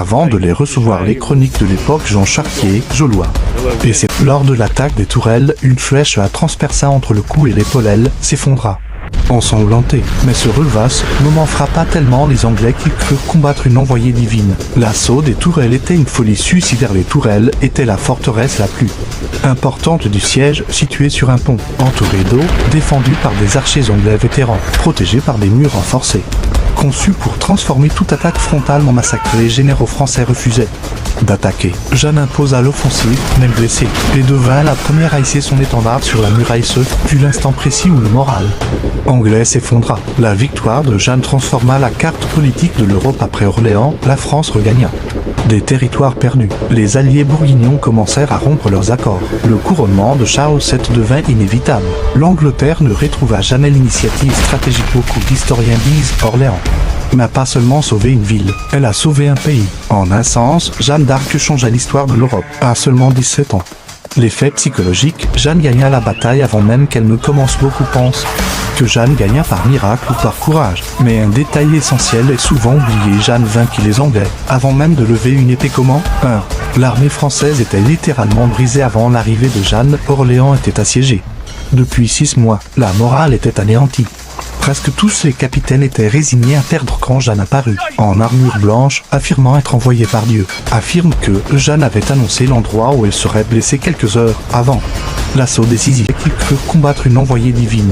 Avant de les recevoir les chroniques de l'époque Jean Chartier, Jollois. Et c'est lors de l'attaque des tourelles, une flèche a transpercé entre le cou et l'épaule, s'effondra. Ensanglanté, mais se releva, ce moment frappa tellement les Anglais qu'ils crurent combattre une envoyée divine. L'assaut des tourelles était une folie suicidaire. Les tourelles étaient la forteresse la plus importante du siège, située sur un pont, entourée d'eau, défendue par des archers anglais vétérans, protégée par des murs renforcés. Conçu pour transformer toute attaque frontalement massacrée, les généraux français refusaient d'attaquer. Jeanne imposa l'offensive, même blessée, et devint la première à hisser son étendard sur la muraille. Ce fut l'instant précis où le moral anglais s'effondra. La victoire de Jeanne transforma la carte politique de l'Europe. Après Orléans, la France regagna des territoires perdus. Les alliés bourguignons commencèrent à rompre leurs accords. Le couronnement de Charles VII devint inévitable. L'Angleterre ne retrouva jamais l'initiative stratégique. Beaucoup d'historiens disent Orléans n'a pas seulement sauvé une ville, elle a sauvé un pays. En un sens, Jeanne d'Arc changea l'histoire de l'Europe. À seulement 17 ans. L'effet psychologique, Jeanne gagna la bataille avant même qu'elle ne commence. Beaucoup pensent que Jeanne gagna par miracle ou par courage. Mais un détail essentiel est souvent oublié. Jeanne vainquit les Anglais, avant même de lever une épée. Comment 1. L'armée française était littéralement brisée avant l'arrivée de Jeanne. Orléans était assiégé. Depuis 6 mois, la morale était anéantie. Presque tous les capitaines étaient résignés à perdre quand Jeanne apparut, en armure blanche, affirmant être envoyée par Dieu. Affirme que Jeanne avait annoncé l'endroit où elle serait blessée quelques heures avant l'assaut décisif, et qu'ils crurent combattre une envoyée divine.